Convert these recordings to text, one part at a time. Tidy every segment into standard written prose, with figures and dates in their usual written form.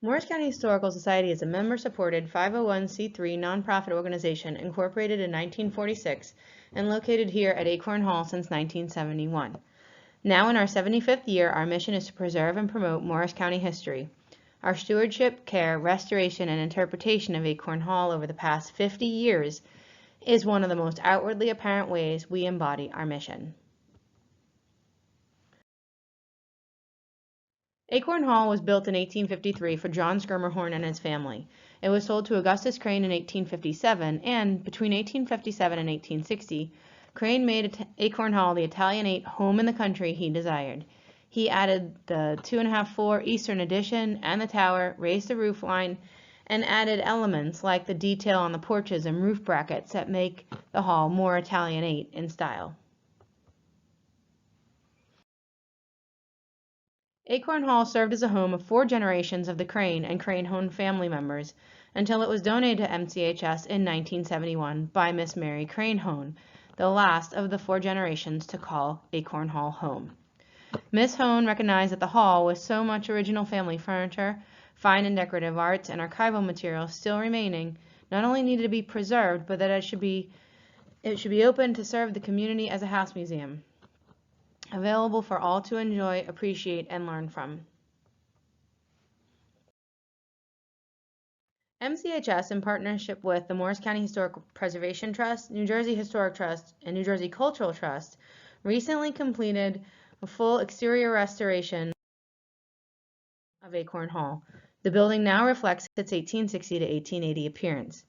Morris County Historical Society is a member-supported 501c3 nonprofit organization incorporated in 1946 and located here at Acorn Hall since 1971. Now in our 75th year, our mission is to preserve and promote Morris County history. Our stewardship, care, restoration, and interpretation of Acorn Hall over the past 50 years is one of the most outwardly apparent ways we embody our mission. Acorn Hall was built in 1853 for John Schermerhorn and his family. It was sold to Augustus Crane in 1857, and between 1857 and 1860, Crane made Acorn Hall the Italianate home in the country he desired. He added the 2.5-floor eastern addition and the tower, raised the roof line, and added elements like the detail on the porches and roof brackets that make the hall more Italianate in style. Acorn Hall served as a home of 4 generations of the Crane and Crane-Hone family members until it was donated to MCHS in 1971 by Miss Mary Crane-Hone, the last of the 4 generations to call Acorn Hall home. Miss Hone recognized that the hall, with so much original family furniture, fine and decorative arts, and archival materials still remaining, not only needed to be preserved, but that it should be open to serve the community as a house museum, available for all to enjoy, appreciate, and learn from. MCHS, in partnership with the Morris County Historical Preservation Trust, New Jersey Historic Trust, and New Jersey Cultural Trust, recently completed a full exterior restoration of Acorn Hall. The building now reflects its 1860 to 1880 appearance.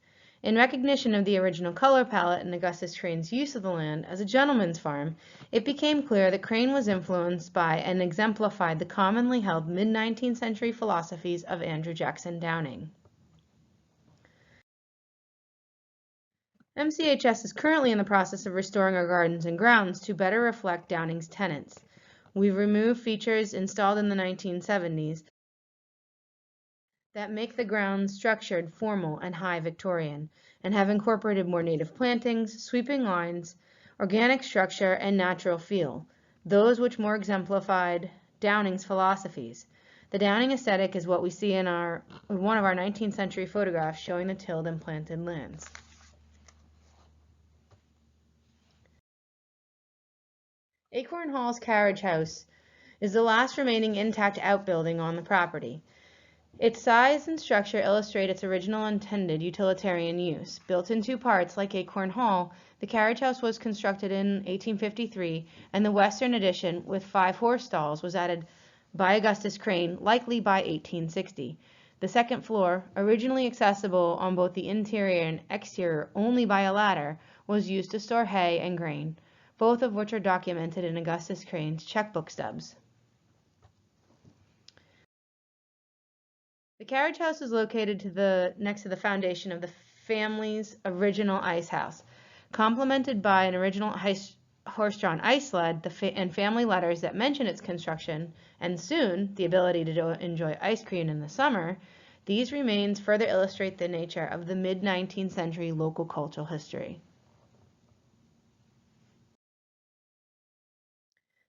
In recognition of the original color palette and Augustus Crane's use of the land as a gentleman's farm, it became clear that Crane was influenced by and exemplified the commonly held mid-19th century philosophies of Andrew Jackson Downing. MCHS is currently in the process of restoring our gardens and grounds to better reflect Downing's tenets. We've removed features installed in the 1970s that make the grounds structured, formal, and high Victorian, and have incorporated more native plantings, sweeping lines, organic structure, and natural feel, those which more exemplified Downing's philosophies. The Downing aesthetic is what we see in one of our 19th century photographs showing the tilled and planted lands. Acorn Hall's Carriage House is the last remaining intact outbuilding on the property. Its size and structure illustrate its original intended utilitarian use. Built in 2 parts like Acorn Hall, the carriage house was constructed in 1853, and the western addition with 5 horse stalls was added by Augustus Crane, likely by 1860. The second floor, originally accessible on both the interior and exterior only by a ladder, was used to store hay and grain, both of which are documented in Augustus Crane's checkbook stubs. The carriage house is located next to the foundation of the family's original ice house, complemented by an original horse-drawn ice sled and family letters that mention its construction, and soon the ability to enjoy ice cream in the summer. These remains further illustrate the nature of the mid-19th century local cultural history.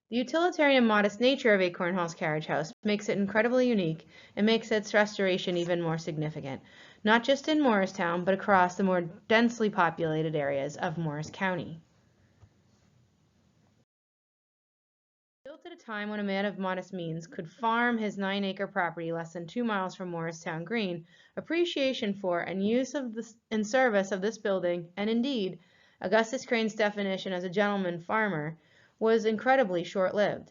The utilitarian and modest nature of Acorn Hall's carriage house makes it incredibly unique and makes its restoration even more significant, not just in Morristown, but across the more densely populated areas of Morris County. Built at a time when a man of modest means could farm his 9-acre property less than 2 miles from Morristown Green, appreciation for and use of and service of this building, and indeed Augustus Crane's definition as a gentleman farmer, was incredibly short-lived.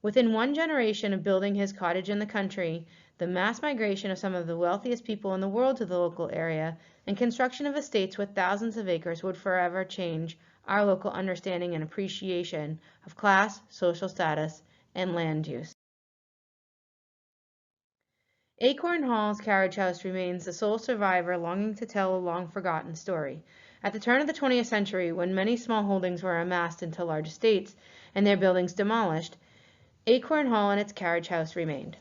Within 1 generation of building his cottage in the country, the mass migration of some of the wealthiest people in the world to the local area, and construction of estates with thousands of acres would forever change our local understanding and appreciation of class, social status, and land use. Acorn Hall's carriage house remains the sole survivor longing to tell a long-forgotten story. At the turn of the 20th century, when many small holdings were amassed into large estates and their buildings demolished, Acorn Hall and its carriage house remained.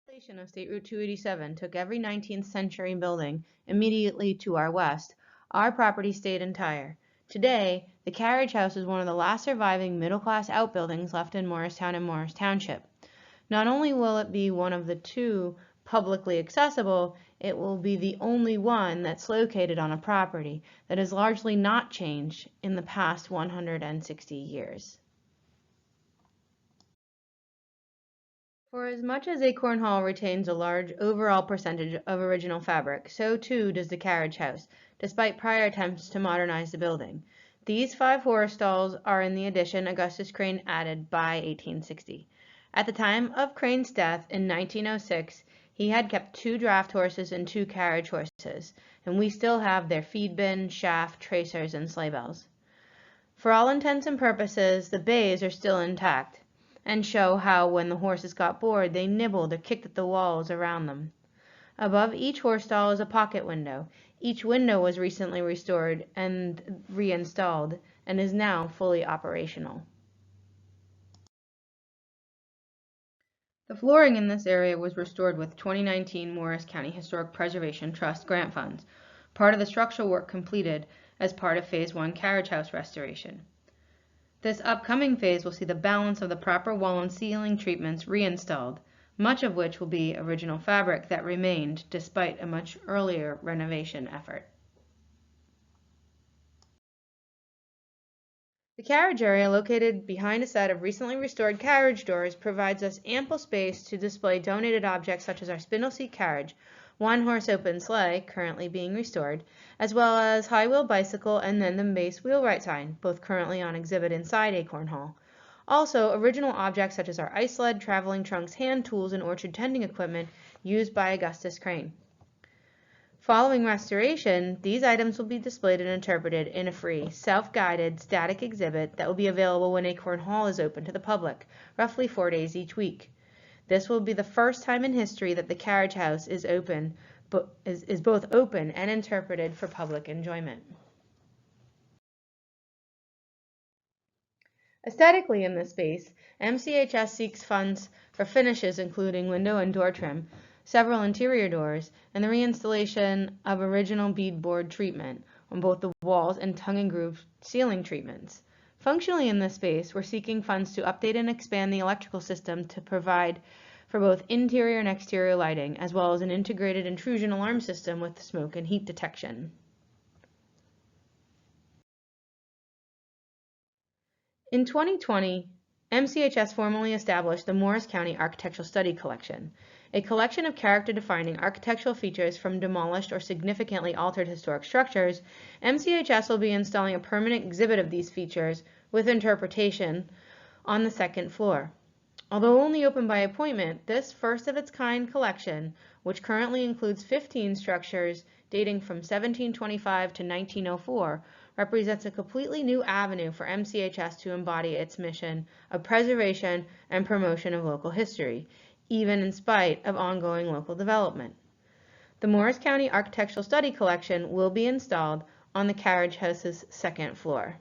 The station of State Route 287 took every 19th century building immediately to our west. Our property stayed entire. Today, the carriage house is one of the last surviving middle-class outbuildings left in Morristown and Morris Township. Not only will it be one of the two publicly accessible, it will be the only one that's located on a property that has largely not changed in the past 160 years. For as much as Acorn Hall retains a large overall percentage of original fabric, so too does the Carriage House, despite prior attempts to modernize the building. These 5 horse stalls are in the addition Augustus Crane added by 1860. At the time of Crane's death in 1906, he had kept 2 draft horses and 2 carriage horses, and we still have their feed bin, shaft, tracers, and sleigh bells. For all intents and purposes, the bays are still intact, and show how when the horses got bored they nibbled or kicked at the walls around them. Above each horse stall is a pocket window. Each window was recently restored and reinstalled and is now fully operational. The flooring in this area was restored with 2019 Morris County Historic Preservation Trust grant funds, part of the structural work completed as part of Phase 1 Carriage House restoration. This upcoming phase will see the balance of the proper wall and ceiling treatments reinstalled, much of which will be original fabric that remained despite a much earlier renovation effort. The carriage area, located behind a set of recently restored carriage doors, provides us ample space to display donated objects such as our spindle seat carriage, 1-horse open sleigh, currently being restored, as well as high-wheel bicycle and then the base wheelwright sign, both currently on exhibit inside Acorn Hall. Also, original objects such as our ice sled, traveling trunks, hand tools, and orchard tending equipment used by Augustus Crane. Following restoration, these items will be displayed and interpreted in a free, self-guided, static exhibit that will be available when Acorn Hall is open to the public, roughly 4 days each week. This will be the first time in history that the Carriage House is both open and interpreted for public enjoyment. Aesthetically in this space, MCHS seeks funds for finishes including window and door trim, several interior doors, and the reinstallation of original beadboard treatment on both the walls and tongue and groove ceiling treatments. Functionally in this space, we're seeking funds to update and expand the electrical system to provide for both interior and exterior lighting, as well as an integrated intrusion alarm system with smoke and heat detection. In 2020, MCHS formally established the Morris County Architectural Study Collection, a collection of character-defining architectural features from demolished or significantly altered historic structures. MCHS will be installing a permanent exhibit of these features with interpretation on the 2nd floor. Although only open by appointment, this first-of-its-kind collection, which currently includes 15 structures dating from 1725 to 1904, represents a completely new avenue for MCHS to embody its mission of preservation and promotion of local history, even in spite of ongoing local development. The Morris County Architectural Study Collection will be installed on the Carriage House's 2nd floor.